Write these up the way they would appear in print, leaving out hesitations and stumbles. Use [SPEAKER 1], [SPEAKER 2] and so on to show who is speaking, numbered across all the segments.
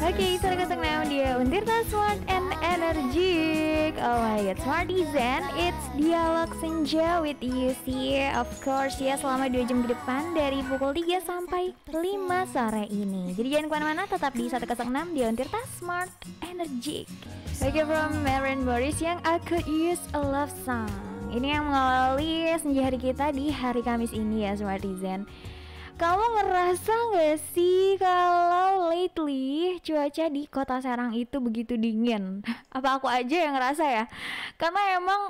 [SPEAKER 1] Oke, Saudara 06 dia Untirta Smart and Energic. Oh my god, Smartizen, it's Dialog Senja with you see. Of course ya, selama 2 jam ke depan dari pukul 3 sampai 5 sore ini. Jadi jangan kemana-mana, tetap di 106 dia Untirta Smart Energic. Oke, from Maren Boris yang I Could Use a Love Song. Ini yang mengawali senja hari kita di hari Kamis ini ya Smartizen. Kamu ngerasa gak sih kalau lately cuaca di kota Serang itu begitu dingin? Apa aku aja yang ngerasa ya? Karena emang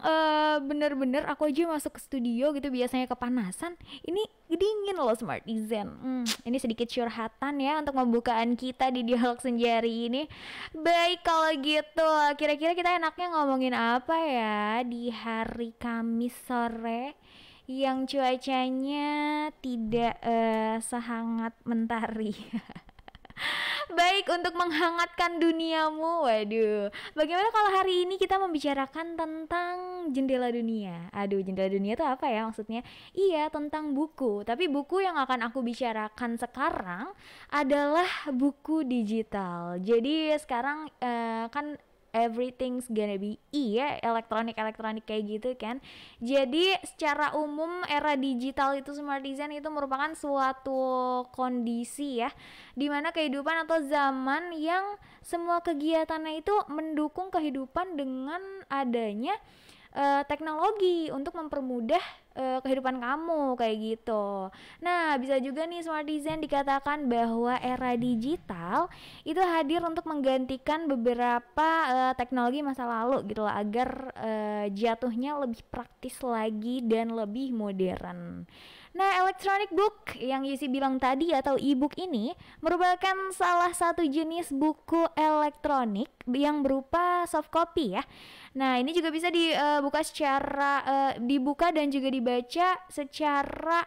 [SPEAKER 1] bener-bener aku aja masuk ke studio gitu biasanya kepanasan. Ini dingin loh Smartizen. Ini sedikit curhatan ya untuk pembukaan kita di Dialog Senja hari ini. Baik kalau gitu, kira-kira kita enaknya ngomongin apa ya di hari Kamis sore yang cuacanya tidak sehangat mentari. Baik, untuk menghangatkan duniamu. Waduh, bagaimana kalau hari ini kita membicarakan tentang jendela dunia? Aduh, jendela dunia itu apa ya maksudnya? Iya, tentang buku. Tapi buku yang akan aku bicarakan sekarang adalah buku digital. Jadi sekarang kan everything's gonna be ya, elektronik kayak gitu kan. Jadi secara umum era digital itu Smartizen itu merupakan suatu kondisi ya, dimana kehidupan atau zaman yang semua kegiatannya itu mendukung kehidupan dengan adanya teknologi untuk mempermudah kehidupan kamu kayak gitu. Nah, bisa juga nih Smartizen dikatakan bahwa era digital itu hadir untuk menggantikan beberapa teknologi masa lalu gitu loh, agar jatuhnya lebih praktis lagi dan lebih modern. Nah, electronic book yang Yusi bilang tadi atau e-book ini merupakan salah satu jenis buku elektronik yang berupa soft copy ya. Nah, ini juga bisa dibuka secara dibuka dan juga dibaca secara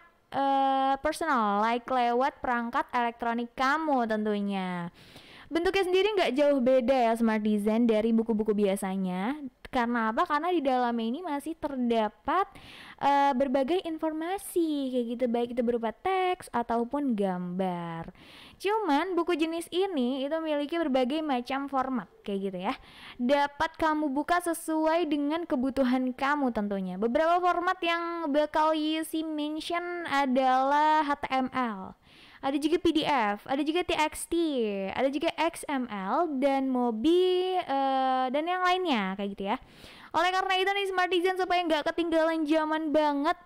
[SPEAKER 1] personal, like lewat perangkat elektronik kamu tentunya. Bentuknya sendiri nggak jauh beda ya Smartizen dari buku-buku biasanya. Karena apa? Karena di dalamnya ini masih terdapat berbagai informasi kayak gitu, baik itu berupa teks ataupun gambar. Cuman buku jenis ini itu memiliki berbagai macam format kayak gitu ya. Dapat kamu buka sesuai dengan kebutuhan kamu tentunya. Beberapa format yang bakal Yusi mention adalah HTML, ada juga PDF, ada juga TXT, ada juga XML dan Mobi dan yang lainnya kayak gitu ya. Oleh karena itu nih Smartizen, supaya nggak ketinggalan zaman banget,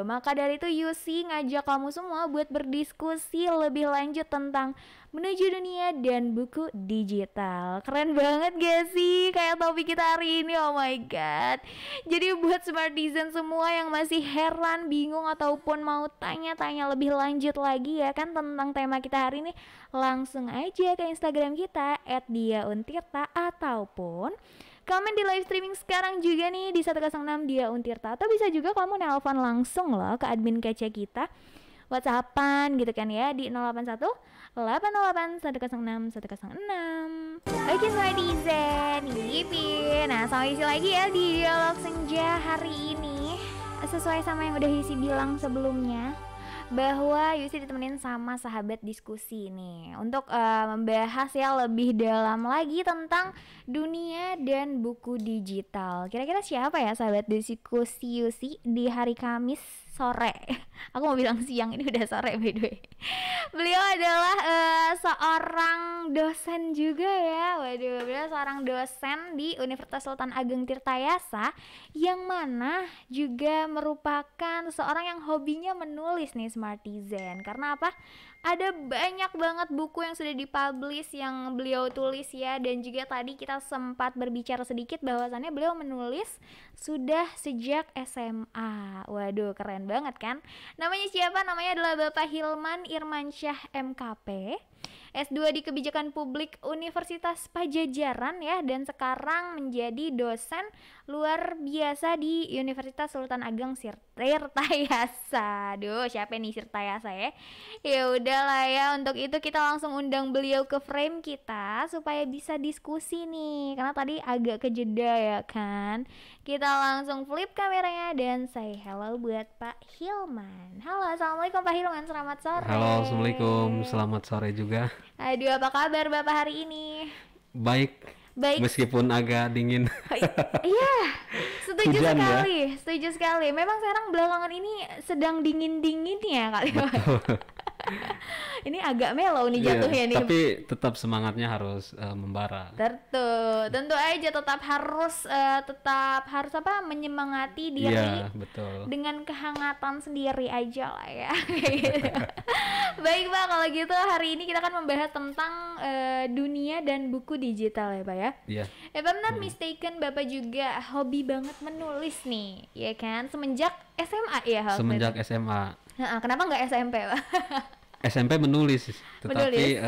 [SPEAKER 1] maka dari itu Yusi ngajak kamu semua buat berdiskusi lebih lanjut tentang menuju dunia dan buku digital. Keren banget gak sih kayak topik kita hari ini? Oh my god. Jadi buat Smartizen semua yang masih heran, bingung ataupun mau tanya-tanya lebih lanjut lagi ya kan tentang tema kita hari ini, langsung aja ke Instagram kita @diauntirta ataupun komen di live streaming sekarang juga nih di 106 Dia Untirta. Atau bisa juga kamu nelpon langsung loh ke admin kece kita, WhatsAppan gitu kan ya di 081 808 106 106. Oke Smartizen, yipi. Nah, sama isi lagi ya di Dialog Senja hari ini. Sesuai sama yang udah Yusi bilang sebelumnya, bahwa Yusi ditemenin sama sahabat diskusi nih untuk membahas ya lebih dalam lagi tentang dunia dan buku digital. Kira-kira siapa ya sahabat diskusi Yusi di hari Kamis sore? Aku mau bilang siang, ini udah sore by the way. Beliau adalah seorang dosen juga ya. Waduh, beliau seorang dosen di Universitas Sultan Ageng Tirtayasa, yang mana juga merupakan seorang yang hobinya menulis nih Smartizen. Karena apa? Ada banyak banget buku yang sudah dipublish yang beliau tulis ya. Dan juga tadi kita sempat berbicara sedikit bahwasannya beliau menulis sudah sejak SMA. Waduh, keren banget kan? Namanya siapa? Namanya adalah Bapak Hilman Irmansyah MKP, S2 di Kebijakan Publik Universitas Pajajaran ya, dan sekarang menjadi dosen luar biasa di Universitas Sultan Ageng Tirtayasa. Aduh, siapa nih Tirtayasa ya? Ya udahlah ya, untuk itu kita langsung undang beliau ke frame kita supaya bisa diskusi nih. Karena tadi agak kejeda ya kan. Kita langsung flip kameranya dan say hello buat Pak Hilman. Halo, assalamualaikum Pak Hilman, selamat sore.
[SPEAKER 2] Halo, assalamualaikum, selamat sore juga.
[SPEAKER 1] Aduh, apa kabar Bapak hari ini?
[SPEAKER 2] Baik,
[SPEAKER 1] Baik.
[SPEAKER 2] meskipun agak dingin.
[SPEAKER 1] Iya, setuju
[SPEAKER 2] Hujan ya?
[SPEAKER 1] sekali, setuju sekali. Memang sekarang belakangan ini sedang dingin-dinginnya kali.
[SPEAKER 2] Betul.
[SPEAKER 1] Ini agak mellow nih
[SPEAKER 2] Iya,
[SPEAKER 1] jatuhnya nih.
[SPEAKER 2] tapi tetap semangatnya harus membara.
[SPEAKER 1] Tentu aja tetap harus apa menyemangati diri
[SPEAKER 2] Iya, betul.
[SPEAKER 1] dengan kehangatan sendiri aja lah ya. Kayak gitu. Baik Pak, kalau gitu hari ini kita akan membahas tentang dunia dan buku digital ya Pak ya.
[SPEAKER 2] Iya.
[SPEAKER 1] If I'm not mistaken, Bapak juga hobi banget menulis nih, ya kan? Semenjak SMA ya hal
[SPEAKER 2] Semenjak SMA.
[SPEAKER 1] Kenapa nggak SMP Pak?
[SPEAKER 2] SMP menulis,
[SPEAKER 1] Menulis.
[SPEAKER 2] tetapi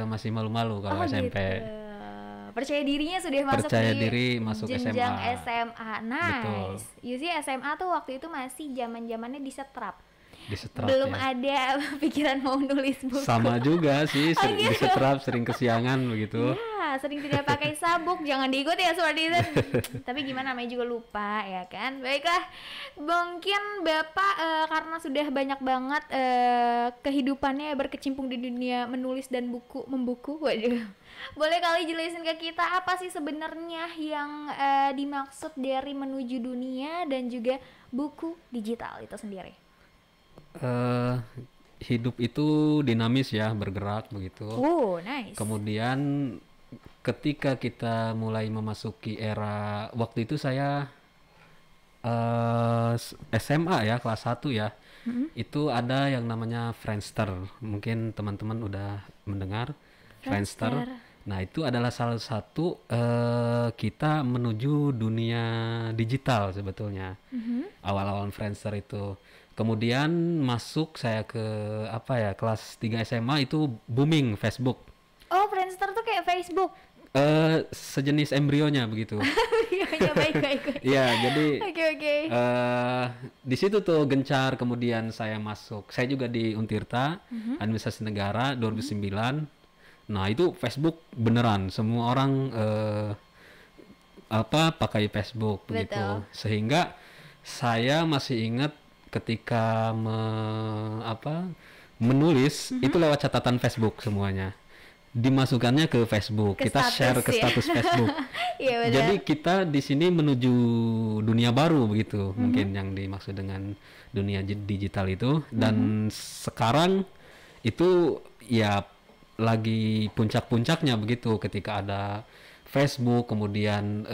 [SPEAKER 2] masih malu-malu kalau SMP.
[SPEAKER 1] Gitu. Percaya dirinya sudah masuk
[SPEAKER 2] Percaya
[SPEAKER 1] di
[SPEAKER 2] diri masuk
[SPEAKER 1] jenjang
[SPEAKER 2] SMA.
[SPEAKER 1] SMA.
[SPEAKER 2] Betul.
[SPEAKER 1] Nice. You see SMA tuh waktu itu masih zaman-zamannya disetrap.
[SPEAKER 2] Disetrap
[SPEAKER 1] Belum
[SPEAKER 2] ya.
[SPEAKER 1] ada pikiran mau nulis buku.
[SPEAKER 2] Sama juga sih,
[SPEAKER 1] gitu.
[SPEAKER 2] disetrap, sering kesiangan begitu.
[SPEAKER 1] Ya, sering tidak pakai sabuk, jangan diikut ya seperti itu. Tapi gimana, namanya juga lupa ya kan. Baiklah, mungkin Bapak karena sudah banyak banget kehidupannya berkecimpung di dunia menulis dan membuku. Waduh. Boleh kali jelasin ke kita apa sih sebenarnya yang dimaksud dari menuju dunia dan juga buku digital itu sendiri?
[SPEAKER 2] Hidup itu dinamis ya, bergerak begitu.
[SPEAKER 1] Nice.
[SPEAKER 2] Kemudian ketika kita mulai memasuki era, waktu itu saya SMA ya, kelas 1 ya. Itu ada yang namanya Friendster. Mungkin teman-teman udah mendengar Friendster. Nah, itu adalah salah satu kita menuju dunia digital sebetulnya. Awal-awal Friendster itu. Kemudian masuk saya ke kelas 3 SMA itu booming Facebook.
[SPEAKER 1] Oh, Friendster tuh kayak Facebook.
[SPEAKER 2] Sejenis embrionya begitu.
[SPEAKER 1] Iya, baik.
[SPEAKER 2] Iya, jadi
[SPEAKER 1] Oke.
[SPEAKER 2] di situ tuh gencar. Kemudian saya masuk. Saya juga di Untirta, Administrasi Negara 2009. Nah, itu Facebook beneran. Semua orang pakai Facebook begitu.
[SPEAKER 1] Betul.
[SPEAKER 2] Sehingga saya masih ingat ketika menulis itu lewat catatan Facebook semuanya. Dimasukkannya ke Facebook,
[SPEAKER 1] Ke
[SPEAKER 2] kita
[SPEAKER 1] status,
[SPEAKER 2] share ke
[SPEAKER 1] ya.
[SPEAKER 2] status Facebook.
[SPEAKER 1] Iya, benar.
[SPEAKER 2] Jadi kita di sini menuju dunia baru begitu, mungkin yang dimaksud dengan dunia digital itu. Dan sekarang itu ya lagi puncak-puncaknya begitu, ketika ada Facebook, kemudian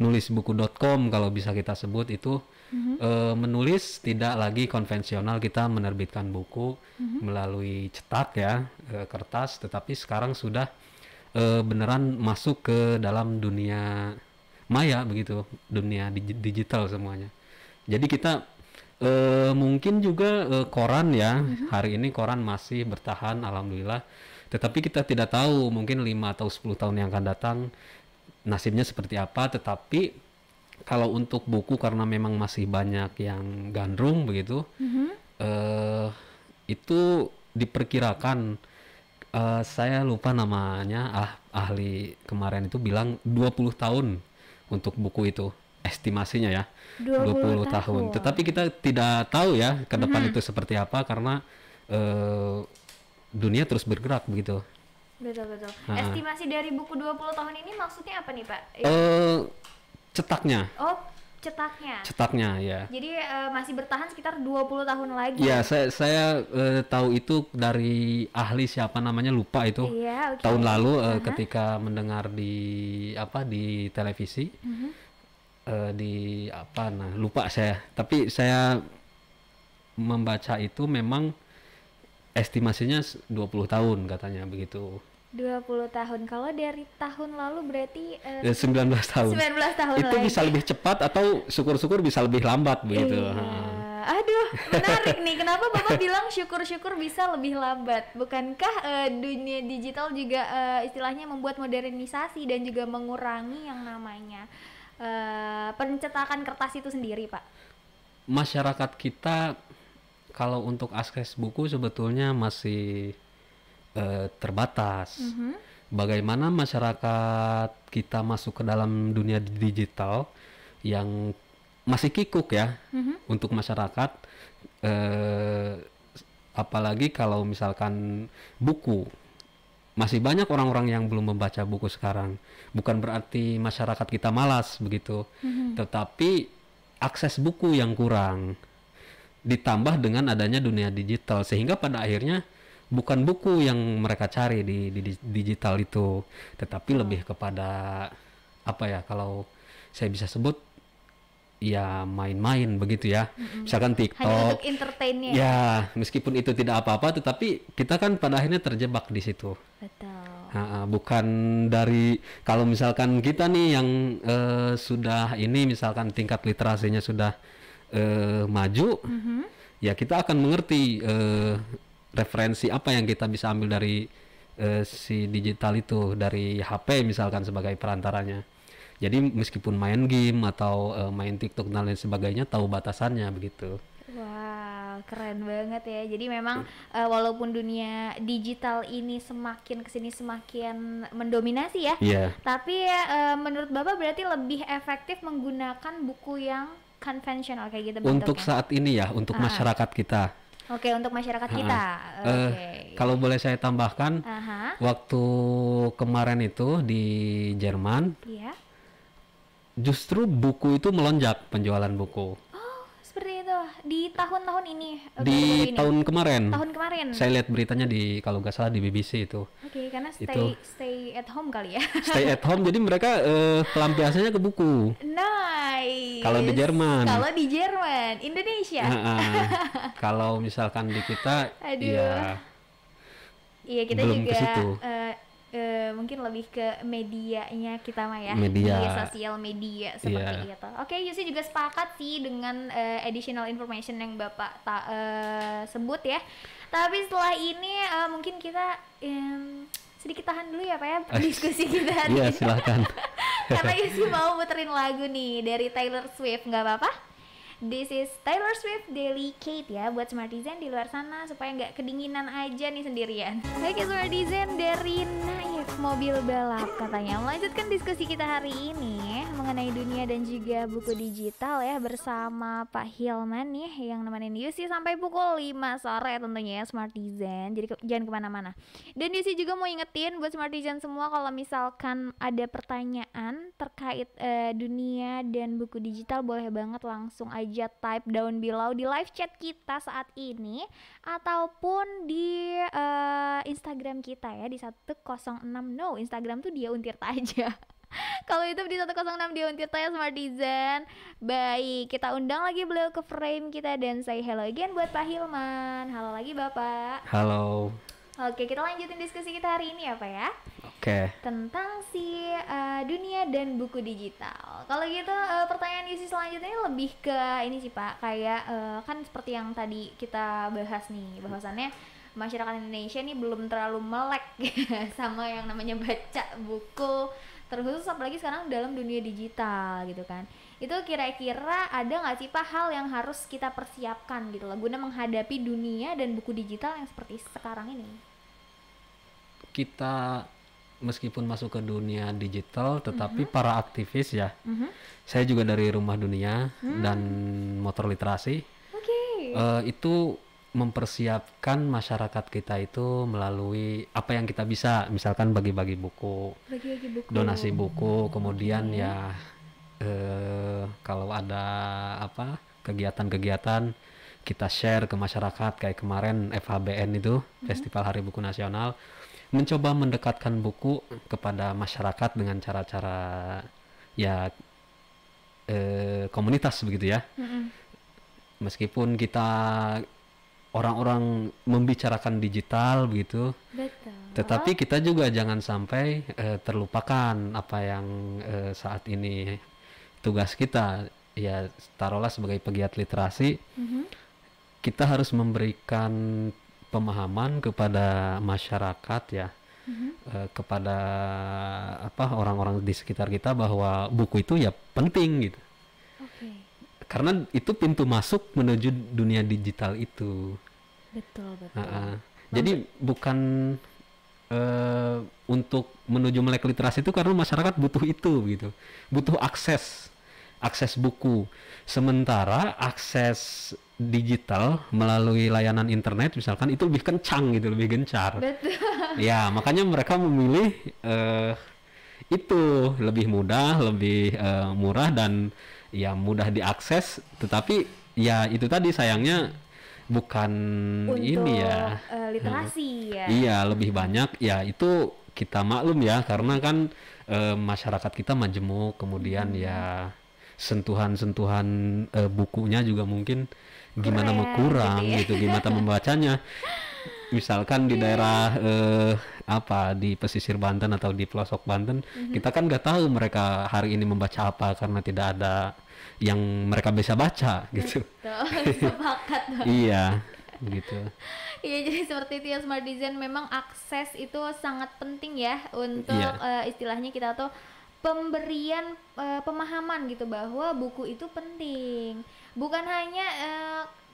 [SPEAKER 2] nulisbuku.com kalau bisa kita sebut itu. Menulis tidak lagi konvensional, kita menerbitkan buku melalui cetak ya, kertas, tetapi sekarang sudah beneran masuk ke dalam dunia maya begitu, dunia digital semuanya. Jadi kita mungkin juga koran ya, hari ini koran masih bertahan alhamdulillah, tetapi kita tidak tahu mungkin 5 atau 10 tahun yang akan datang nasibnya seperti apa. Tetapi kalau untuk buku, karena memang masih banyak yang gandrung begitu, itu diperkirakan, saya lupa namanya, ahli kemarin itu bilang 20 tahun untuk buku itu, estimasinya ya, 20 tahun. Tetapi kita tidak tahu ya ke depan itu seperti apa, karena dunia terus bergerak begitu.
[SPEAKER 1] Betul. Estimasi dari buku 20 tahun ini maksudnya apa nih Pak?
[SPEAKER 2] Cetaknya.
[SPEAKER 1] Oh, cetaknya.
[SPEAKER 2] Cetaknya ya.
[SPEAKER 1] Jadi masih bertahan sekitar 20 tahun lagi.
[SPEAKER 2] Ya, saya tahu itu dari ahli, siapa namanya lupa itu.
[SPEAKER 1] Iya, okay.
[SPEAKER 2] Tahun lalu ketika mendengar di televisi, lupa saya. Tapi saya membaca itu memang estimasinya 20 tahun katanya begitu.
[SPEAKER 1] 20 tahun. Kalau dari tahun lalu berarti
[SPEAKER 2] 19 tahun.
[SPEAKER 1] 19 tahun
[SPEAKER 2] itu
[SPEAKER 1] lagi.
[SPEAKER 2] bisa lebih cepat atau syukur-syukur bisa lebih lambat begitu.
[SPEAKER 1] Iya. Aduh, menarik nih. Kenapa Bapak bilang syukur-syukur bisa lebih lambat? Bukankah dunia digital juga istilahnya membuat modernisasi dan juga mengurangi yang namanya pencetakan kertas itu sendiri, Pak?
[SPEAKER 2] Masyarakat kita kalau untuk akses buku sebetulnya masih terbatas. Bagaimana masyarakat kita masuk ke dalam dunia digital yang masih kikuk ya, untuk masyarakat apalagi kalau misalkan buku, masih banyak orang-orang yang belum membaca buku sekarang. Bukan berarti masyarakat kita malas begitu, tetapi akses buku yang kurang, ditambah dengan adanya dunia digital, sehingga pada akhirnya bukan buku yang mereka cari di digital itu, tetapi lebih kepada apa ya, kalau saya bisa sebut ya main-main begitu ya. Misalkan
[SPEAKER 1] Hanya
[SPEAKER 2] TikTok
[SPEAKER 1] untuk entertainnya.
[SPEAKER 2] ya, meskipun itu tidak apa-apa, tetapi kita kan pada akhirnya terjebak di situ.
[SPEAKER 1] Betul.
[SPEAKER 2] Bukan dari, kalau misalkan kita nih yang sudah ini, misalkan tingkat literasinya sudah maju, ya kita akan mengerti referensi apa yang kita bisa ambil dari si digital itu, dari HP misalkan sebagai perantaranya. Jadi meskipun main game atau main TikTok dan lain sebagainya, tahu batasannya begitu.
[SPEAKER 1] Wow, keren banget ya. Jadi memang walaupun dunia digital ini semakin kesini semakin mendominasi ya, tapi menurut Bapak berarti lebih efektif menggunakan buku yang konvensional kayak gitu
[SPEAKER 2] untuk
[SPEAKER 1] bentuknya?
[SPEAKER 2] saat ini ya, untuk masyarakat kita.
[SPEAKER 1] Oke, untuk masyarakat kita.
[SPEAKER 2] Kalau boleh saya tambahkan, waktu kemarin itu di Jerman,
[SPEAKER 1] Iya.
[SPEAKER 2] justru buku itu melonjak, penjualan buku.
[SPEAKER 1] Seperti itu di tahun-tahun ini.
[SPEAKER 2] Di
[SPEAKER 1] baru-baru ini.
[SPEAKER 2] tahun kemarin.
[SPEAKER 1] Tahun kemarin.
[SPEAKER 2] Saya lihat beritanya di, kalau nggak salah, di BBC itu.
[SPEAKER 1] Oke, karena
[SPEAKER 2] Itu.
[SPEAKER 1] stay at home kali ya.
[SPEAKER 2] Stay at home, jadi mereka pelampiasannya ke buku.
[SPEAKER 1] Nice.
[SPEAKER 2] Kalau di Jerman.
[SPEAKER 1] Kalau di Jerman, Indonesia.
[SPEAKER 2] Kalau misalkan di kita,
[SPEAKER 1] Aduh.
[SPEAKER 2] ya
[SPEAKER 1] Iya, kita
[SPEAKER 2] belum
[SPEAKER 1] juga
[SPEAKER 2] ke situ.
[SPEAKER 1] mungkin lebih ke medianya kita mah ya,
[SPEAKER 2] Media.
[SPEAKER 1] di sosial media seperti itu. Oke, Yusi juga sepakat sih dengan additional information yang Bapak sebut ya. Tapi setelah ini mungkin kita sedikit tahan dulu ya Pak ya diskusi kita hari
[SPEAKER 2] Iya,
[SPEAKER 1] ini.
[SPEAKER 2] silahkan.
[SPEAKER 1] Karena Yusi mau muterin lagu nih dari Taylor Swift, nggak apa-apa? This is Taylor Swift Delicate ya, buat Smartizen di luar sana supaya nggak kedinginan aja nih sendirian. Oke, Smartizen, dari Naif mobil balap katanya melanjutkan diskusi kita hari ini mengenai dunia dan juga buku digital ya, bersama Pak Hilman nih yang nemenin Yusi sampai pukul 5 sore tentunya ya Smartizen. Jadi jangan kemana-mana. Dan Yusi juga mau ingetin buat Smartizen semua, kalau misalkan ada pertanyaan terkait dunia dan buku digital, boleh banget langsung aja type down below di live chat kita saat ini, ataupun di Instagram kita ya di 106. No, Instagram tuh dia Untirta aja. Kalau itu di 106 dia Untirta ya Smartizen. Baik, kita undang lagi beliau ke frame kita dan say hello again buat Pak Hilman. Halo lagi Bapak.
[SPEAKER 2] Halo.
[SPEAKER 1] Oke, kita lanjutin diskusi kita hari ini ya Pak ya.
[SPEAKER 2] Oke.
[SPEAKER 1] Tentang si dunia dan buku digital. Kalau gitu pertanyaan isi selanjutnya lebih ke ini sih Pak, kayak kan seperti yang tadi kita bahas nih, bahwasannya masyarakat Indonesia nih belum terlalu melek sama yang namanya baca buku, terkhusus apalagi sekarang dalam dunia digital gitu kan. Itu kira-kira ada nggak sih Pak hal yang harus kita persiapkan gitu loh guna menghadapi dunia dan buku digital yang seperti sekarang ini?
[SPEAKER 2] Kita meskipun masuk ke dunia digital, tetapi para aktivis ya, saya juga dari Rumah Dunia dan Motor Literasi, itu mempersiapkan masyarakat kita itu melalui apa yang kita bisa, misalkan bagi-bagi buku, donasi buku, kemudian ya kalau ada apa kegiatan-kegiatan kita share ke masyarakat, kayak kemarin FHBN itu Festival Hari Buku Nasional, mencoba mendekatkan buku kepada masyarakat dengan cara-cara ya komunitas begitu ya. Meskipun kita orang-orang membicarakan digital begitu, tetapi kita juga jangan sampai terlupakan apa yang saat ini tugas kita, ya taruhlah sebagai pegiat literasi, kita harus memberikan pemahaman kepada masyarakat ya, kepada apa orang-orang di sekitar kita bahwa buku itu ya penting gitu. Karena itu pintu masuk menuju dunia digital itu.
[SPEAKER 1] Betul.
[SPEAKER 2] Jadi bukan untuk menuju melek literasi itu karena masyarakat butuh itu gitu, butuh akses akses buku. Sementara akses digital melalui layanan internet misalkan itu lebih kencang gitu, lebih gencar.
[SPEAKER 1] Betul.
[SPEAKER 2] Ya, makanya mereka memilih itu lebih mudah, lebih murah dan ya mudah diakses. Tetapi ya itu tadi sayangnya bukan
[SPEAKER 1] Untuk
[SPEAKER 2] ini ya.
[SPEAKER 1] literasi ya.
[SPEAKER 2] Iya, lebih banyak ya itu kita maklum ya karena kan masyarakat kita majemuk, kemudian ya sentuhan-sentuhan bukunya juga mungkin gimana mau kurang
[SPEAKER 1] gitu ya.
[SPEAKER 2] gitu, gimana membacanya. Misalkan di daerah apa di pesisir Banten atau di pelosok Banten, kita kan nggak tahu mereka hari ini membaca apa karena tidak ada yang mereka bisa baca gitu.
[SPEAKER 1] Betul, sepakat banget.
[SPEAKER 2] Iya, gitu.
[SPEAKER 1] Iya, jadi seperti itu ya, smart design memang akses itu sangat penting ya untuk
[SPEAKER 2] Iya.
[SPEAKER 1] istilahnya kita tuh pemberian pemahaman gitu bahwa buku itu penting. Bukan hanya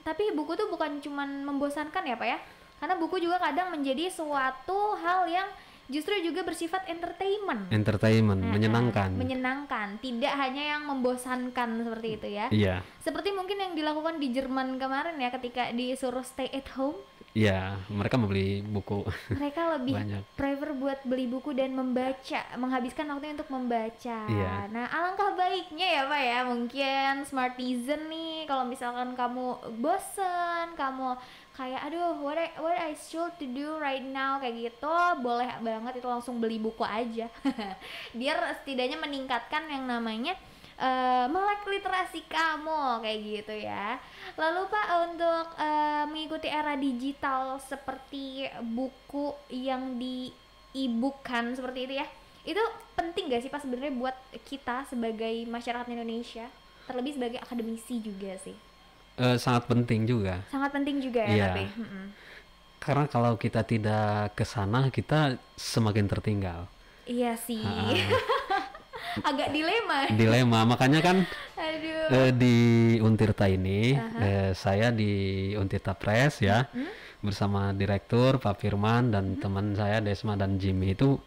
[SPEAKER 1] tapi buku tuh bukan cuman membosankan ya, Pak ya. Karena buku juga kadang menjadi suatu hal yang justru juga bersifat entertainment.
[SPEAKER 2] Entertainment, menyenangkan.
[SPEAKER 1] Menyenangkan, tidak hanya yang membosankan seperti itu ya.
[SPEAKER 2] Iya.
[SPEAKER 1] Seperti mungkin yang dilakukan di Jerman kemarin ya ketika disuruh stay at home.
[SPEAKER 2] Iya, mereka membeli buku.
[SPEAKER 1] Mereka lebih
[SPEAKER 2] Banyak.
[SPEAKER 1] prefer buat beli buku dan membaca, menghabiskan waktunya untuk membaca.
[SPEAKER 2] Iya.
[SPEAKER 1] Nah, alangkah baiknya ya Pak ya, mungkin Smartizen nih, kalau misalkan kamu bosen, kamu kayak aduh what I should to do right now kayak gitu, boleh banget itu langsung beli buku aja. Biar setidaknya meningkatkan yang namanya melek literasi kamu kayak gitu ya. Lalu Pak, untuk mengikuti era digital seperti buku yang di e-book kan seperti itu ya, itu penting gak sih Pak sebenarnya buat kita sebagai masyarakat Indonesia, terlebih sebagai akademisi juga sih?
[SPEAKER 2] Sangat penting juga.
[SPEAKER 1] Sangat penting juga ya.
[SPEAKER 2] Iya.
[SPEAKER 1] Tapi
[SPEAKER 2] Karena kalau kita tidak ke sana, kita semakin tertinggal.
[SPEAKER 1] iya sih. Agak
[SPEAKER 2] Dilema, makanya kan
[SPEAKER 1] aduh.
[SPEAKER 2] di Untirta ini saya di Untirta Press ya, bersama direktur Pak Firman dan teman saya Desma dan Jimmy itu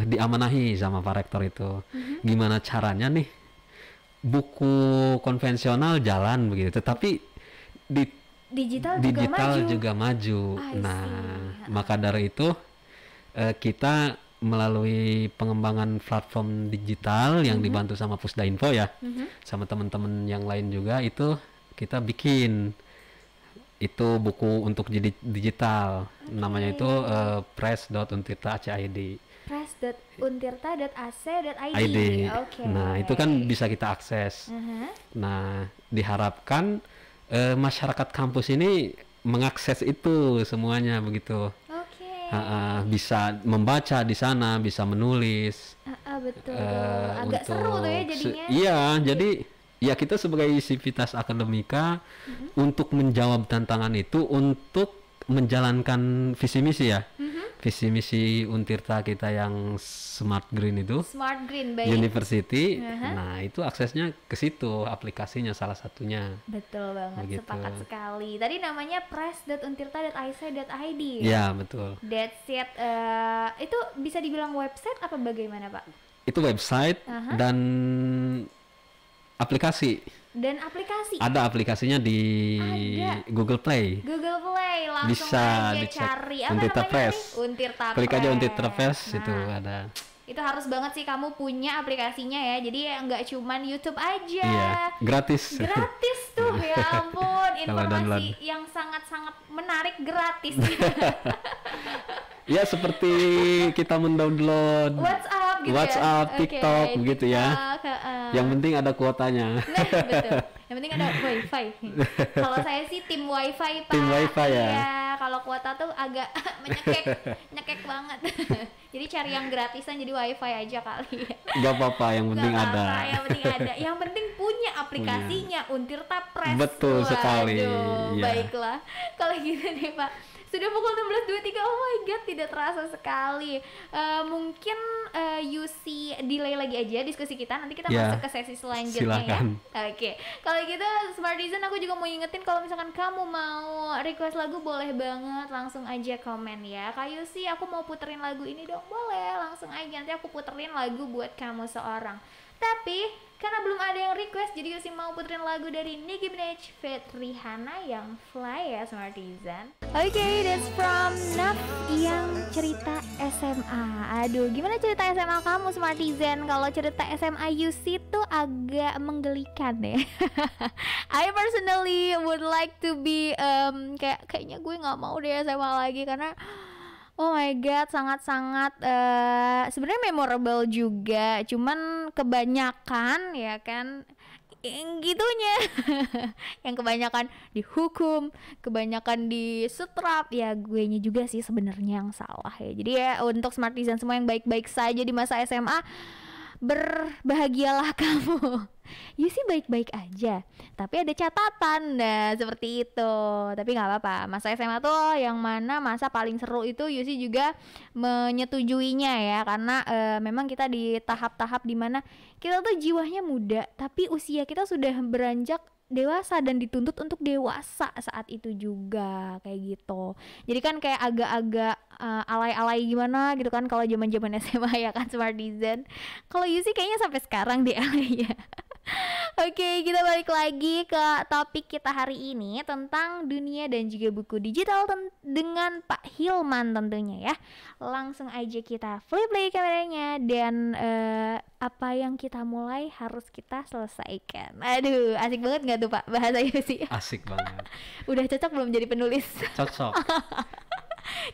[SPEAKER 2] diamanahi sama Pak Rektor itu. Gimana caranya nih buku konvensional jalan begitu, tetapi di
[SPEAKER 1] Digital
[SPEAKER 2] juga maju.
[SPEAKER 1] I
[SPEAKER 2] Nah,
[SPEAKER 1] see.
[SPEAKER 2] maka dari itu kita melalui pengembangan platform digital yang dibantu sama Pusdainfo ya, sama teman-teman yang lain juga, itu kita bikin itu buku untuk digital. Namanya itu press.untirta.ac.id.
[SPEAKER 1] press.untirta.ac.id. Oke.
[SPEAKER 2] Nah, itu kan bisa kita akses. Nah, diharapkan masyarakat kampus ini mengakses itu semuanya begitu. Bisa membaca di sana, bisa menulis.
[SPEAKER 1] Betul. Agak seru tuh ya jadinya.
[SPEAKER 2] Iya, jadi ya kita sebagai sivitas akademika untuk menjawab tantangan itu, untuk menjalankan visi misi ya. Visi misi Untirta kita yang Smart Green itu.
[SPEAKER 1] Smart Green by
[SPEAKER 2] University. Nah, itu aksesnya ke situ, aplikasinya salah satunya.
[SPEAKER 1] Betul banget,
[SPEAKER 2] begitu.
[SPEAKER 1] Sepakat sekali. Tadi namanya press.untirta.ac.id.
[SPEAKER 2] Ya, betul.
[SPEAKER 1] That's it. Itu bisa dibilang website apa bagaimana, Pak?
[SPEAKER 2] Itu website dan aplikasi.
[SPEAKER 1] Dan aplikasi.
[SPEAKER 2] Ada aplikasinya di Google Play.
[SPEAKER 1] Google Play, langsung
[SPEAKER 2] bisa
[SPEAKER 1] aja
[SPEAKER 2] dicek.
[SPEAKER 1] cari apa
[SPEAKER 2] Untirta
[SPEAKER 1] namanya
[SPEAKER 2] Press.
[SPEAKER 1] nih? Untirta
[SPEAKER 2] Klik aja
[SPEAKER 1] Press.
[SPEAKER 2] Untirta Press, itu
[SPEAKER 1] Nah,
[SPEAKER 2] ada.
[SPEAKER 1] itu harus banget sih kamu punya aplikasinya ya. Jadi nggak cuman YouTube aja.
[SPEAKER 2] Iya, gratis.
[SPEAKER 1] Gratis tuh, ya ampun.
[SPEAKER 2] Kalau download.
[SPEAKER 1] Informasi yang sangat-sangat menarik gratis.
[SPEAKER 2] Ya, seperti kita mendownload
[SPEAKER 1] WhatsApp gitu
[SPEAKER 2] WhatsApp,
[SPEAKER 1] ya.
[SPEAKER 2] TikTok
[SPEAKER 1] Oke,
[SPEAKER 2] begitu ya. Yang penting ada kuotanya.
[SPEAKER 1] Nah, betul. Yang penting ada wifi. Kalau saya sih tim wifi, Pak.
[SPEAKER 2] Tim wifi ya?
[SPEAKER 1] Iya, kalau kuota tuh agak nyekek banget. Jadi cari yang gratisan, jadi wifi aja kali ya.
[SPEAKER 2] Gak apa-apa, yang penting
[SPEAKER 1] Nggak
[SPEAKER 2] ada.
[SPEAKER 1] apa-apa, yang penting ada. Yang penting punya aplikasinya, Untirta Press.
[SPEAKER 2] Betul sekali.
[SPEAKER 1] Waduh,
[SPEAKER 2] Iya.
[SPEAKER 1] baiklah. Kalau gitu nih Pak, sudah pukul 16.23. Oh my god, tidak terasa sekali. Mungkin Yusi delay lagi aja diskusi kita. Nanti kita
[SPEAKER 2] Ya,
[SPEAKER 1] masuk ke sesi selanjutnya
[SPEAKER 2] silakan.
[SPEAKER 1] ya. Oke. Kalau gitu Smartizen, aku juga mau ingetin kalau misalkan kamu mau request lagu, boleh banget langsung aja komen ya. Kak Yusi, aku mau puterin lagu ini dong. Boleh, langsung aja. Nanti aku puterin lagu buat kamu seorang. Tapi karena belum ada yang request, jadi Yusi mau puterin lagu dari Nicki Minaj feat Rihanna yang Fly ya Smartisan. Oke, that's from Naf yang cerita SMA. Aduh, gimana cerita SMA kamu Smartisan? Kalau cerita SMA Yusi tuh agak menggelikan ya. I personally would like to be kayaknya gue nggak mau deh SMA lagi karena oh my god, sangat-sangat sebenarnya memorable juga. Cuman kebanyakan ya kan yang gitunya. Yang kebanyakan dihukum, kebanyakan disetrap. Ya guenya juga sih sebenarnya yang salah ya. Jadi ya untuk Smartisan semua yang baik-baik saja di masa SMA, berbahagialah kamu. Yusi baik-baik aja, tapi ada catatan. Nah seperti itu. Tapi nggak apa-apa, masa SMA tuh yang mana masa paling seru itu Yusi juga menyetujuinya ya. Karena memang kita di tahap-tahap dimana kita tuh jiwanya muda, tapi usia kita sudah beranjak dewasa dan dituntut untuk dewasa saat itu juga kayak gitu. Jadi kan kayak agak-agak alay-alay gimana gitu kan kalau zaman-zaman SMA ya kan Smartisan. Kalau Yusi kayaknya sampai sekarang deh alay ya. Oke, kita balik lagi ke topik kita hari ini tentang dunia dan juga buku digital dengan Pak Hilman tentunya ya. Langsung aja kita flip play kameranya dan apa yang kita mulai harus kita selesaikan. Aduh, asik banget nggak tuh Pak bahasa Yusi?
[SPEAKER 2] Asik banget.
[SPEAKER 1] Udah cocok belum jadi penulis?
[SPEAKER 2] Cocok.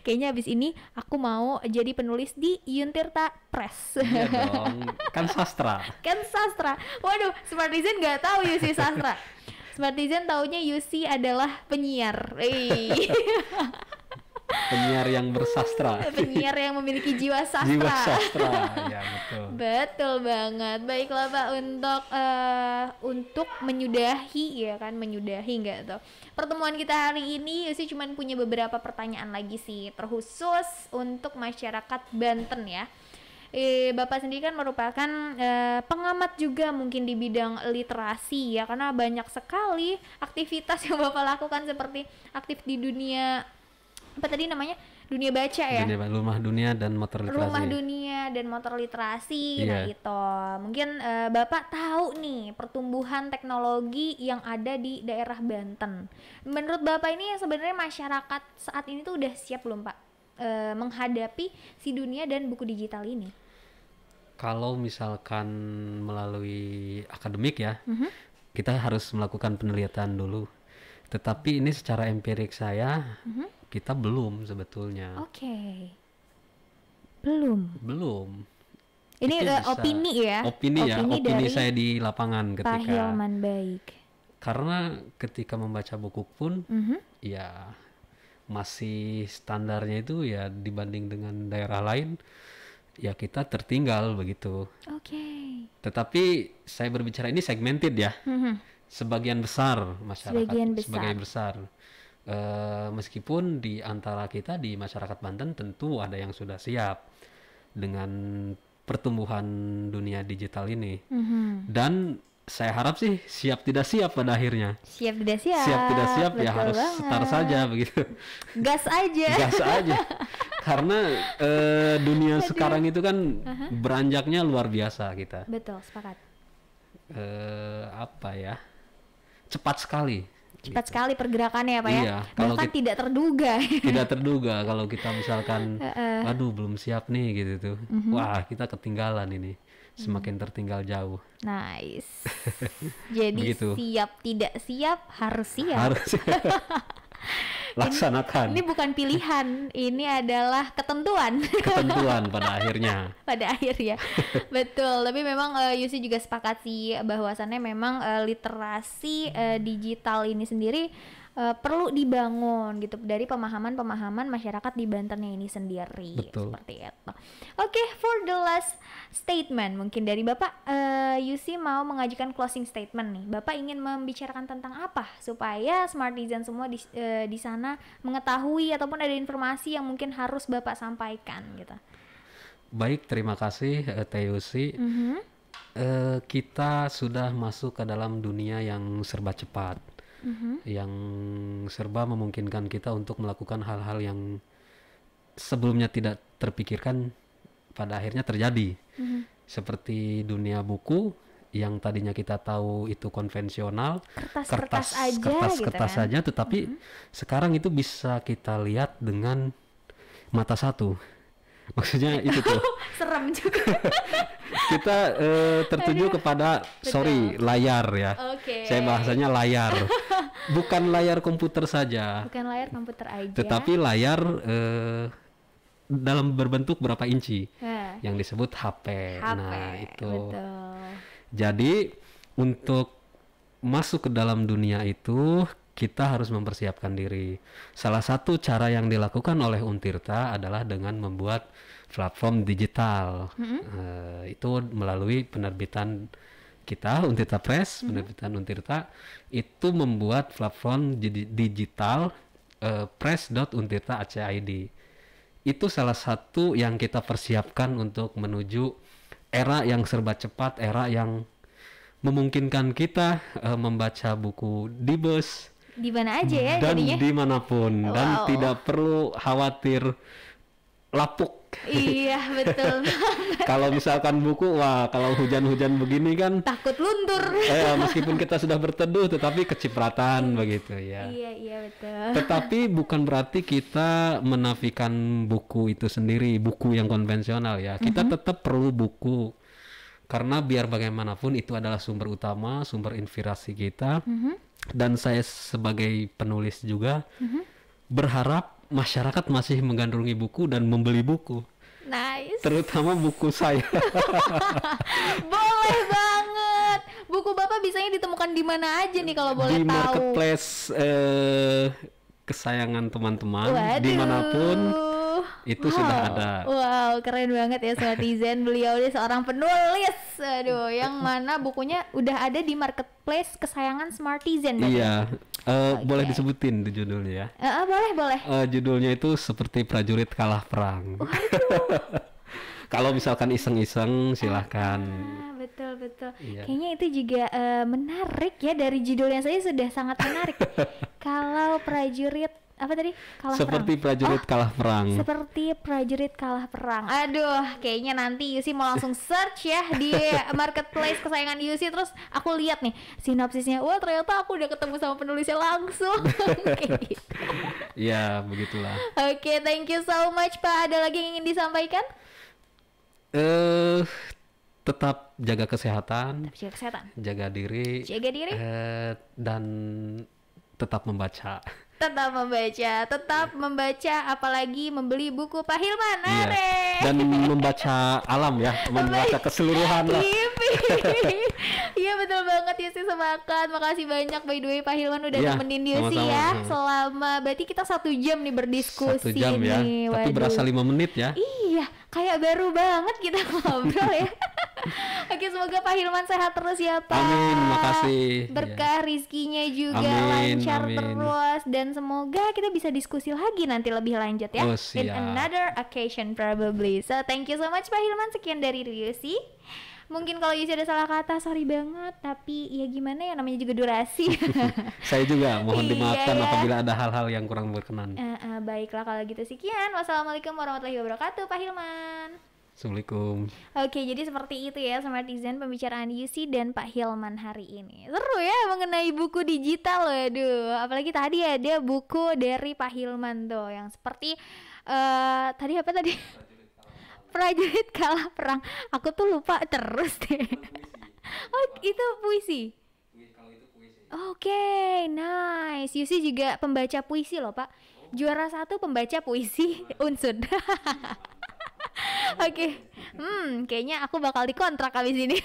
[SPEAKER 1] Kayaknya abis ini aku mau jadi penulis di Yuntirta Press.
[SPEAKER 2] Iya dong, kan sastra.
[SPEAKER 1] Kan sastra. Waduh, Smartisan nggak tahu Yusi sastra. Smartisan taunya Yusi adalah penyiar.
[SPEAKER 2] Penyiar yang bersastra.
[SPEAKER 1] Penyiar yang memiliki jiwa sastra.
[SPEAKER 2] Jiwa sastra, ya betul.
[SPEAKER 1] Betul banget. Baiklah Pak, untuk menyudahi ya kan, menyudahi nggak tuh pertemuan kita hari ini, Yusi cuma punya beberapa pertanyaan lagi sih, terkhusus untuk masyarakat Banten ya. Bapak sendiri kan merupakan pengamat juga mungkin di bidang literasi ya, karena banyak sekali aktivitas yang Bapak lakukan seperti aktif di dunia apa tadi namanya, dunia baca ya,
[SPEAKER 2] Rumah Dunia dan Motor Literasi.
[SPEAKER 1] Rumah Dunia dan Motor Literasi. Nah itu mungkin Bapak tahu nih pertumbuhan teknologi yang ada di daerah Banten. Menurut Bapak ini sebenarnya masyarakat saat ini tuh udah siap belum Pak menghadapi si dunia dan buku digital ini?
[SPEAKER 2] Kalau misalkan melalui akademik ya, kita harus melakukan penelitian dulu. Tetapi ini secara empirik saya, kita belum sebetulnya.
[SPEAKER 1] Oke. Belum. Ini opini ya.
[SPEAKER 2] Opini dari saya di lapangan ketika.
[SPEAKER 1] Pak Hilman baik.
[SPEAKER 2] Karena ketika membaca buku pun, ya masih standarnya itu ya dibanding dengan daerah lain, ya kita tertinggal begitu.
[SPEAKER 1] Oke.
[SPEAKER 2] Tetapi saya berbicara ini segmented ya. Sebagian besar masyarakat, sebagian besar. Meskipun di antara kita di masyarakat Banten tentu ada yang sudah siap dengan pertumbuhan dunia digital ini. Dan saya harap sih siap tidak siap pada akhirnya.
[SPEAKER 1] Siap tidak siap.
[SPEAKER 2] Siap tidak siap ya harus
[SPEAKER 1] banget.
[SPEAKER 2] start saja begitu.
[SPEAKER 1] Gas aja.
[SPEAKER 2] Gas aja. Karena dunia sekarang itu kan beranjaknya luar biasa kita.
[SPEAKER 1] Betul, sepakat.
[SPEAKER 2] Apa ya? Cepat sekali.
[SPEAKER 1] Cepat sekali pergerakannya ya Pak ya.
[SPEAKER 2] Iya, kalau
[SPEAKER 1] bahkan tidak terduga.
[SPEAKER 2] Tidak terduga kalau kita misalkan aduh belum siap nih gitu tuh. Wah, kita ketinggalan ini. Semakin tertinggal jauh.
[SPEAKER 1] Nice. Jadi
[SPEAKER 2] Begitu.
[SPEAKER 1] siap tidak siap harus siap.
[SPEAKER 2] Harus laksanakan.
[SPEAKER 1] Ini bukan pilihan, ini adalah ketentuan.
[SPEAKER 2] Ketentuan pada akhirnya.
[SPEAKER 1] Pada akhirnya. Betul, tapi memang Yusi juga sepakat sih bahwasannya memang literasi digital ini sendiri perlu dibangun gitu dari pemahaman masyarakat di Bantennya ini sendiri.
[SPEAKER 2] Betul.
[SPEAKER 1] Seperti itu. Oke, for the last statement mungkin dari Bapak, Yusi mau mengajukan closing statement nih. Bapak ingin membicarakan tentang apa supaya Smartisan semua di sana mengetahui ataupun ada informasi yang mungkin harus Bapak sampaikan gitu.
[SPEAKER 2] Baik, terima kasih Teh Yusi. Kita sudah masuk ke dalam dunia yang serba cepat. Yang serba memungkinkan kita untuk melakukan hal-hal yang sebelumnya tidak terpikirkan pada akhirnya terjadi. seperti dunia buku yang tadinya kita tahu itu konvensional,
[SPEAKER 1] Kertas-kertas aja gitu
[SPEAKER 2] kertas
[SPEAKER 1] kan.
[SPEAKER 2] saja, tetapi sekarang itu bisa kita lihat dengan mata satu. Maksudnya itu tuh
[SPEAKER 1] Serem juga.
[SPEAKER 2] kita tertuju kepada layar ya.
[SPEAKER 1] Oke.
[SPEAKER 2] Saya bahasanya layar, bukan layar komputer saja,
[SPEAKER 1] Bukan layar komputer aja.
[SPEAKER 2] tetapi layar dalam berbentuk berapa inci
[SPEAKER 1] Nah,
[SPEAKER 2] yang disebut HP.
[SPEAKER 1] HP.
[SPEAKER 2] Nah itu.
[SPEAKER 1] Betul.
[SPEAKER 2] Jadi untuk masuk ke dalam dunia itu kita harus mempersiapkan diri. Salah satu cara yang dilakukan oleh Untirta adalah dengan membuat platform digital. Itu melalui penerbitan kita, Untirta Press, penerbitan Untirta, itu membuat platform digital press.untirta.ac.id. Itu salah satu yang kita persiapkan untuk menuju era yang serba cepat, era yang memungkinkan kita membaca buku di bus
[SPEAKER 1] Di mana aja ya
[SPEAKER 2] dan
[SPEAKER 1] jadinya.
[SPEAKER 2] dimanapun, dan
[SPEAKER 1] Wow.
[SPEAKER 2] tidak perlu khawatir lapuk.
[SPEAKER 1] Iya, betul.
[SPEAKER 2] Kalau misalkan buku, wah kalau hujan-hujan begini kan,
[SPEAKER 1] Takut luntur.
[SPEAKER 2] meskipun kita sudah berteduh tetapi kecipratan begitu ya.
[SPEAKER 1] Iya, betul.
[SPEAKER 2] Tetapi bukan berarti kita menafikan buku itu sendiri, buku yang konvensional ya. Kita tetap perlu buku. Karena biar bagaimanapun itu adalah sumber utama, sumber inspirasi kita. Dan saya sebagai penulis juga berharap masyarakat masih menggandrungi buku dan membeli buku.
[SPEAKER 1] Nice.
[SPEAKER 2] Terutama buku saya.
[SPEAKER 1] Boleh banget. Buku Bapak bisanya ditemukan di mana aja nih kalau boleh
[SPEAKER 2] Di
[SPEAKER 1] tahu?
[SPEAKER 2] marketplace kesayangan teman-teman,
[SPEAKER 1] Waduh.
[SPEAKER 2] dimanapun itu sudah ada.
[SPEAKER 1] Wow, keren banget ya Smartizen. Beliau ini seorang penulis. Aduh, yang mana bukunya udah ada di marketplace kesayangan Smartizen.
[SPEAKER 2] Iya, boleh disebutin di judulnya ya.
[SPEAKER 1] Boleh.
[SPEAKER 2] Judulnya itu seperti prajurit kalah perang. Kalau misalkan iseng-iseng silahkan.
[SPEAKER 1] Betul.
[SPEAKER 2] Iya.
[SPEAKER 1] Kayaknya itu juga menarik ya, dari judulnya saja sudah sangat menarik. Kalau prajurit apa tadi? Kalah
[SPEAKER 2] Seperti
[SPEAKER 1] perang.
[SPEAKER 2] prajurit kalah perang.
[SPEAKER 1] Seperti prajurit kalah perang. Aduh, kayaknya nanti Yusi mau langsung search ya di marketplace kesayangan Yusi, terus aku lihat nih sinopsisnya. Wah, ternyata aku udah ketemu sama penulisnya langsung. Kayak gitu.
[SPEAKER 2] Ya, begitulah.
[SPEAKER 1] Oke, thank you so much Pak. Ada lagi yang ingin disampaikan?
[SPEAKER 2] Tetap jaga kesehatan,
[SPEAKER 1] Jaga kesehatan.
[SPEAKER 2] jaga diri,
[SPEAKER 1] Jaga diri.
[SPEAKER 2] dan tetap membaca.
[SPEAKER 1] Tetap membaca, apalagi membeli buku Pak Hilman.
[SPEAKER 2] Iya.
[SPEAKER 1] Are.
[SPEAKER 2] Dan membaca alam ya, membaca keseluruhan lah.
[SPEAKER 1] Iya betul banget ya sih, sepakat. Makasih banyak by the way Pak Hilman udah
[SPEAKER 2] Iya,
[SPEAKER 1] nemenin Yusi
[SPEAKER 2] sama-sama.
[SPEAKER 1] ya selama berarti kita 1 jam nih berdiskusi
[SPEAKER 2] 1 jam ya,
[SPEAKER 1] nih.
[SPEAKER 2] tapi
[SPEAKER 1] Waduh.
[SPEAKER 2] berasa 5 menit ya.
[SPEAKER 1] Iya, kayak baru banget kita ngobrol ya. Oke, semoga Pak Hilman sehat terus ya Pak.
[SPEAKER 2] Amin, makasih.
[SPEAKER 1] Berkah rizkinya juga
[SPEAKER 2] Amin,
[SPEAKER 1] lancar
[SPEAKER 2] amin.
[SPEAKER 1] terus, dan semoga kita bisa diskusi lagi nanti lebih lanjut ya.
[SPEAKER 2] Oh,
[SPEAKER 1] In
[SPEAKER 2] siap.
[SPEAKER 1] another occasion probably. So thank you so much Pak Hilman. Sekian dari Yusi. Mungkin kalau Yusi ada salah kata, sorry banget. Tapi ya gimana ya, namanya juga durasi.
[SPEAKER 2] Saya juga mohon
[SPEAKER 1] Iya,
[SPEAKER 2] dimaafkan
[SPEAKER 1] ya.
[SPEAKER 2] apabila ada hal-hal yang kurang berkenan.
[SPEAKER 1] Baiklah kalau gitu, sekian. Wassalamualaikum warahmatullahi wabarakatuh Pak Hilman.
[SPEAKER 2] Assalamualaikum.
[SPEAKER 1] Oke, jadi seperti itu ya Smartizen pembicaraan Yusi dan Pak Hilman hari ini. Seru ya mengenai buku digital, waduh. Apalagi tadi ada buku dari Pak Hilman tuh yang seperti tadi apa tadi? Prajurit kalah perang. Aku tuh lupa terus deh. Oh, itu puisi. Oke, nice. Yusi juga pembaca puisi loh, Pak. Juara 1 pembaca puisi Unsud. Oke, kayaknya aku bakal dikontrak abis ini.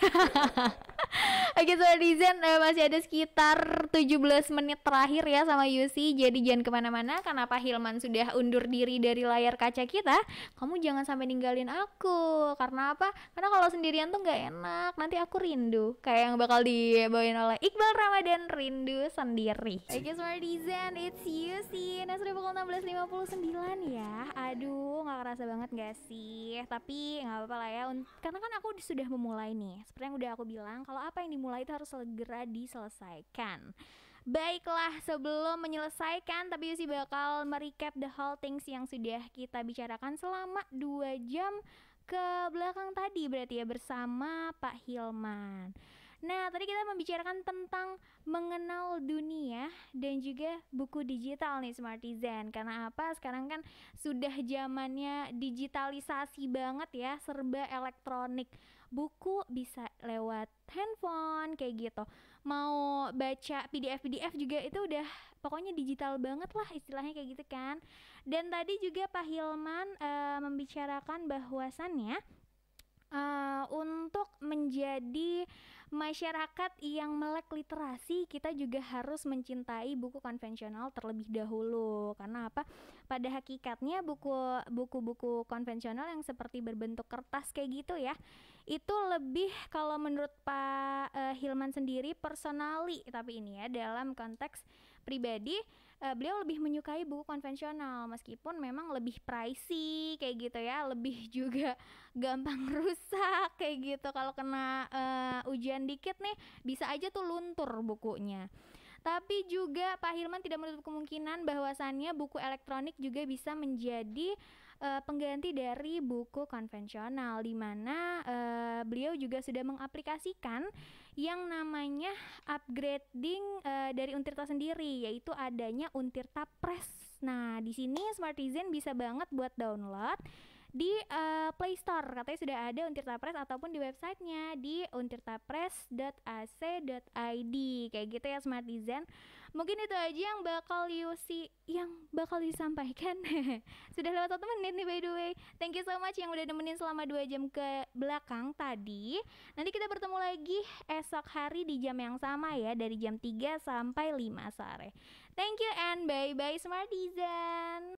[SPEAKER 1] Oke, Smartizen, masih ada sekitar 17 menit terakhir ya sama Yusi. Jadi jangan kemana-mana, karena Pak Hilman sudah undur diri dari layar kaca kita. Kamu jangan sampai ninggalin aku. Karena apa? Karena kalau sendirian tuh gak enak. Nanti aku rindu, kayak yang bakal dibawain oleh Iqbal Ramadan, Rindu Sendiri. Oke, Smartizen, it's Yusi. Nah, sudah pukul 16.59 ya. Aduh, gak kerasa banget gak sih? Tapi gak apa-apa lah ya, karena kan aku sudah memulai nih. Seperti yang udah aku bilang, kalau apa yang dimulai itu harus segera diselesaikan. Baiklah, sebelum menyelesaikan, tapi Yusi bakal merecap the whole things yang sudah kita bicarakan selama 2 jam ke belakang tadi berarti ya bersama Pak Hilman. Nah, tadi kita membicarakan tentang mengenal dunia dan juga buku digital nih Smartizen. Karena apa? Sekarang kan sudah zamannya digitalisasi banget ya, serba elektronik. Buku bisa lewat handphone kayak gitu. Mau baca PDF juga itu udah pokoknya digital banget lah istilahnya kayak gitu kan. Dan tadi juga Pak Hilman membicarakan bahwasannya untuk menjadi masyarakat yang melek literasi, kita juga harus mencintai buku konvensional terlebih dahulu. Karena apa? Pada hakikatnya buku-buku konvensional yang seperti berbentuk kertas kayak gitu ya, itu lebih kalau menurut Pak Hilman sendiri personally, tapi ini ya dalam konteks pribadi, beliau lebih menyukai buku konvensional meskipun memang lebih pricey kayak gitu ya, lebih juga gampang rusak kayak gitu. Kalau kena ujian dikit nih bisa aja tuh luntur bukunya. Tapi juga Pak Hilman tidak menutup kemungkinan bahwasannya buku elektronik juga bisa menjadi pengganti dari buku konvensional, di mana beliau juga sudah mengaplikasikan yang namanya upgrading dari Untirta sendiri, yaitu adanya Untirta Press. Nah, di sini Smartizen bisa banget buat download di Play Store, katanya sudah ada Untirta Press, ataupun di websitenya di untirtapress.ac.id kayak gitu ya Smartizen. Mungkin itu aja yang bakal disampaikan. Sudah lewat 1 menit nih by the way. Thank you so much yang udah nemenin selama 2 jam ke belakang tadi. Nanti kita bertemu lagi esok hari di jam yang sama ya, dari jam 3 sampai 5 sore. Thank you and bye bye Smartizen.